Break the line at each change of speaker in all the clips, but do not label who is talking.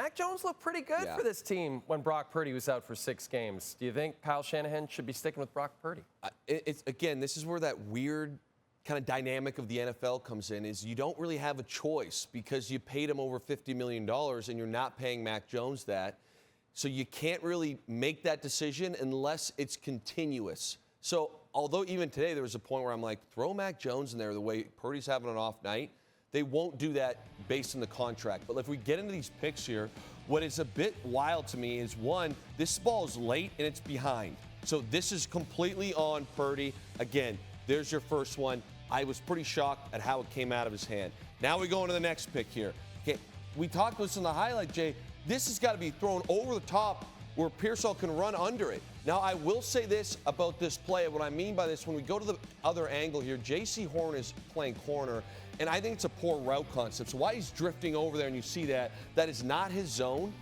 Mac Jones looked pretty good for this team when Brock Purdy was out for 6 games. Do you think Kyle Shanahan should be sticking with Brock Purdy?
Again, this is where that weird kind of dynamic of the NFL comes in, is you don't really have a choice because you paid him over $50 million and you're not paying Mac Jones that. So you can't really make that decision unless it's continuous. So although even today there was a point where I'm like, throw Mac Jones in there the way Purdy's having an off night, they won't do that based on the contract. But if we get into these picks here, what is a bit wild to me is, one, this ball is late and it's behind. So this is completely on Purdy. Again, there's your first one. I was pretty shocked at how it came out of his hand. Now we go into the next pick here. Okay, we talked about this in the highlight, Jay. This has got to be thrown over the top where Pearsall can run under it. Now, I will say this about this play. What I mean by this, when we go to the other angle here, J.C. Horn is playing corner, and I think it's a poor route concept. So why he's drifting over there and you see that is not his zone,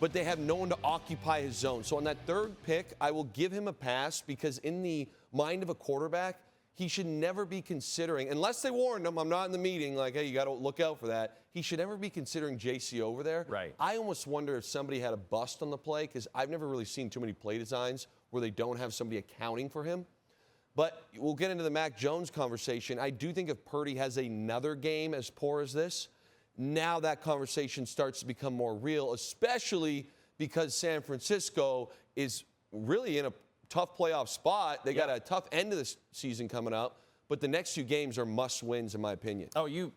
but they have no one to occupy his zone. So on that third pick, I will give him a pass because in the mind of a quarterback, he should never be considering, unless they warned him, I'm not in the meeting, like, hey, you got to look out for that. He should never be considering JC over there.
Right.
I almost wonder if somebody had a bust on the play, because I've never really seen too many play designs where they don't have somebody accounting for him. But we'll get into the Mac Jones conversation. I do think if Purdy has another game as poor as this, now that conversation starts to become more real, especially because San Francisco is really in a tough playoff spot. They got a tough end of the season coming up, but the next 2 games are must-wins, in my opinion.
Oh, you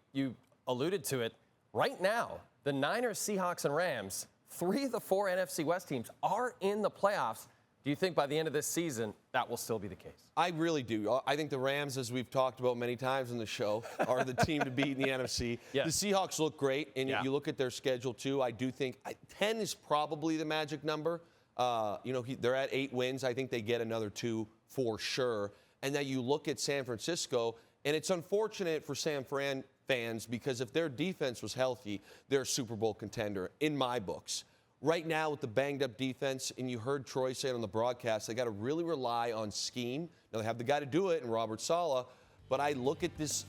alluded to it. Right now, the Niners, Seahawks, and Rams, 3 of the 4 NFC West teams are in the playoffs. Do you think by the end of this season that will still be the case?
I really do. I think the Rams, as we've talked about many times in the show, are the team to beat in the NFC.
Yes.
The Seahawks look great, and you look at their schedule, too. I do think 10 is probably the magic number. They're at 8 wins. I think they get another 2 for sure. And then you look at San Francisco, and it's unfortunate for San Fran fans because if their defense was healthy, they're a Super Bowl contender in my books. Right now with the banged-up defense, and you heard Troy say it on the broadcast, they got to really rely on scheme. Now, they have the guy to do it in Robert Saleh, but I look at this,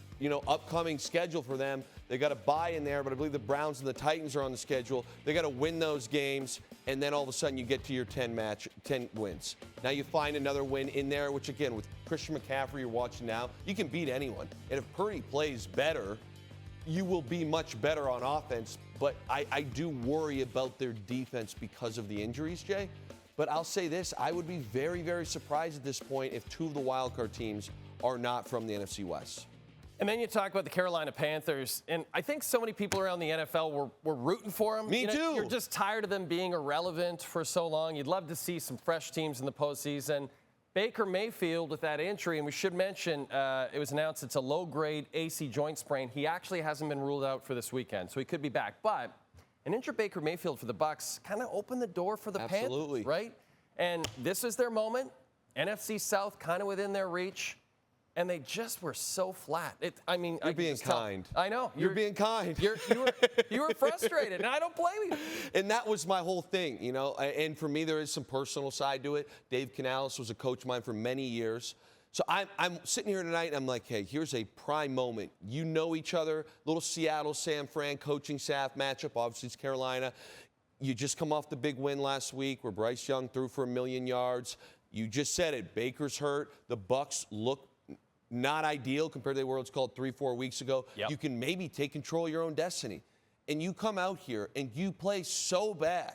upcoming schedule for them. They got a bye in there, but I believe the Browns and the Titans are on the schedule. They got to win those games, and then all of a sudden you get to your 10 wins. Now you find another win in there, which again, with Christian McCaffrey you're watching now, you can beat anyone. And if Purdy plays better, you will be much better on offense. But I do worry about their defense because of the injuries, Jay. But I'll say this, I would be very, very surprised at this point if 2 of the wildcard teams are not from the NFC West.
And then you talk about the Carolina Panthers, and I think so many people around the NFL were rooting for them.
Me too.
You're just tired of them being irrelevant for so long. You'd love to see some fresh teams in the postseason. Baker Mayfield with that injury, and we should mention it was announced it's a low-grade AC joint sprain. He actually hasn't been ruled out for this weekend, so he could be back. But an injured Baker Mayfield for the Bucs kind of opened the door for the Panthers, right? And this is their moment. NFC South kind of within their reach. And they just were so flat.
You're being kind.
I know.
You're being kind.
You were frustrated, and I don't blame you.
And that was my whole thing, And for me, there is some personal side to it. Dave Canales was a coach of mine for many years. So I'm sitting here tonight, and I'm like, hey, here's a prime moment. You know each other. Little Seattle, San Fran coaching staff matchup. Obviously, it's Carolina. You just come off the big win last week where Bryce Young threw for 1,000,000 yards. You just said it. Baker's hurt. The Bucs look not ideal compared to the world's called 3-4 weeks ago.
Yep.
You can maybe take control of your own destiny. And you come out here and you play so bad.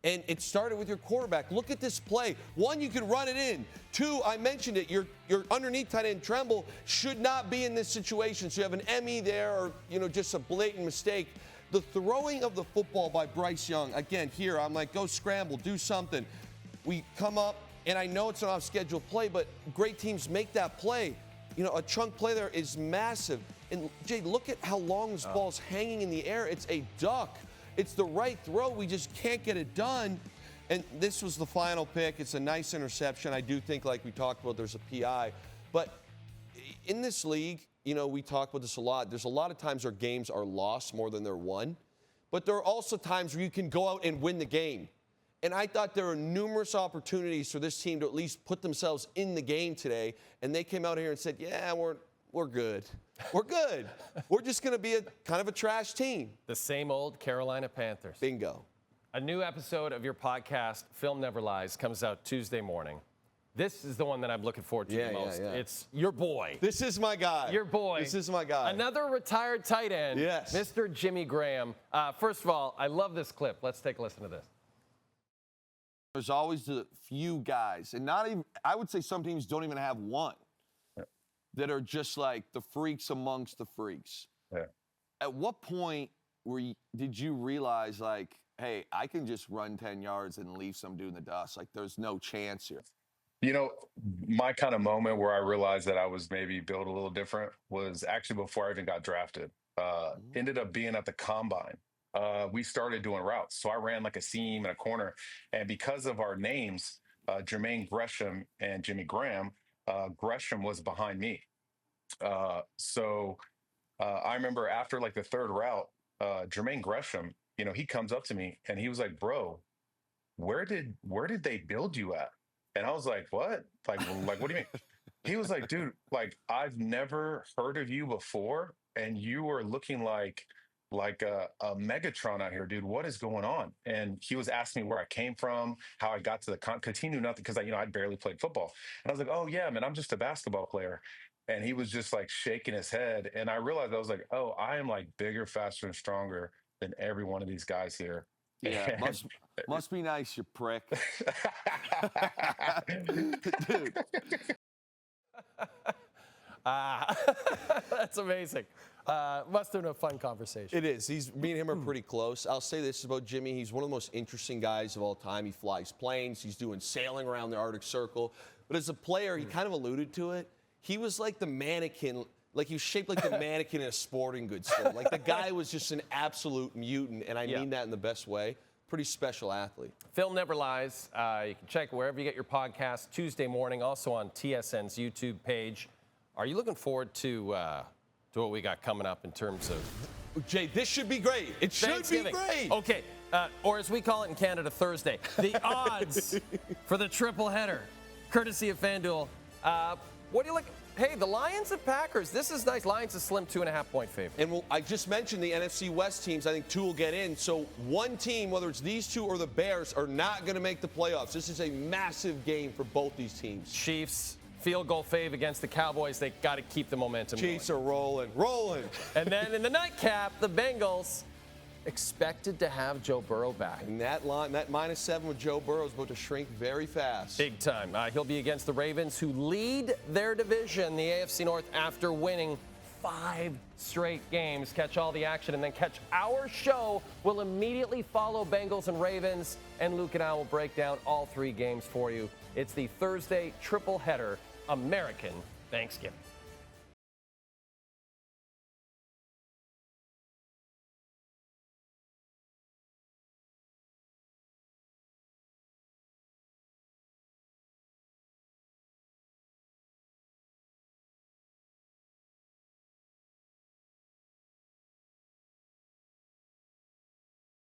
And it started with your quarterback. Look at this play. 1, you can run it in. 2, I mentioned it, your underneath tight end Tremble should not be in this situation. So you have an ME there or, just a blatant mistake. The throwing of the football by Bryce Young, again, here, I'm like, go scramble, do something. We come up, and I know it's an off-schedule play, but great teams make that play. A chunk play there is massive. And, Jay, look at how long this ball's hanging in the air. It's a duck. It's the right throw. We just can't get it done. And this was the final pick. It's a nice interception. I do think, like we talked about, there's a PI. But in this league, we talk about this a lot. There's a lot of times where games are lost more than they're won. But there are also times where you can go out and win the game. And I thought there were numerous opportunities for this team to at least put themselves in the game today. And they came out here and said, yeah, we're good. We're good. We're just going to be kind of a trash team.
The same old Carolina Panthers.
Bingo.
A new episode of your podcast, Film Never Lies, comes out Tuesday morning. This is the one that I'm looking forward to the most.
Yeah.
It's your boy.
This is my guy.
Your boy.
This is my guy.
Another retired tight end.
Yes.
Mr. Jimmy Graham. First of all, I love this clip. Let's take a listen to this.
There's always a few guys, and not even, I would say some teams don't even have one, that are just like the freaks amongst the freaks.
Yeah.
At what point did you realize, like, hey, I can just run 10 yards and leave some dude in the dust? Like, there's no chance here.
You know, my kind of moment where I realized that I was maybe built a little different was actually before I even got drafted. Ended up being at the combine. We started doing routes. So I ran like a seam and a corner. And because of our names, Jermaine Gresham and Jimmy Graham, Gresham was behind me. So I remember after like the third route, Jermaine Gresham, you know, he comes up to me and he was like, bro, where did they build you at? And I was like, what? Like, what do you mean? He was like, dude, like, I've never heard of you before. And you were looking like a Megatron out here, dude. What is going on? And he was asking me where I came from, how I got to the because he knew nothing, because I'd barely played football. And I was like, oh yeah, man, I'm just a basketball player. And he was just like shaking his head. And I realized, I was like, oh, I am like bigger, faster, and stronger than every one of these guys here.
Yeah, must be nice, you prick. Dude.
That's amazing. Must have been a fun conversation.
It is. Me and him are pretty close. I'll say this about Jimmy. He's one of the most interesting guys of all time. He flies planes. He's doing sailing around the Arctic Circle. But as a player, he kind of alluded to it. He was like the mannequin. Like, he was shaped like the mannequin in a sporting goods store. Like, the guy was just an absolute mutant, and I mean that in the best way. Pretty special athlete.
Film Never Lies. You can check wherever you get your podcast Tuesday morning, also on TSN's YouTube page. Are you looking forward to what we got coming up in terms of
Jay, this should be great. It should be great.
Okay, or as we call it in Canada, Thursday. The odds for the triple header, courtesy of FanDuel. What do you like? Hey, the Lions and Packers. This is nice. Lions a slim 2.5-point favorite.
And I just mentioned the NFC West teams. I think two will get in. So one team, whether it's these two or the Bears, are not going to make the playoffs. This is a massive game for both these teams.
Chiefs, field goal fave against the Cowboys. They got to keep the momentum
Chiefs
going.
are rolling.
And then in the nightcap, the Bengals expected to have Joe Burrow back.
And that -7 with Joe Burrow is about to shrink very fast.
Big time. He'll be against the Ravens, who lead their division, the AFC North, after winning 5 straight games. Catch all the action and then catch our show. We'll immediately follow Bengals and Ravens, and Luke and I will break down all 3 games for you. It's the Thursday triple header American Thanksgiving.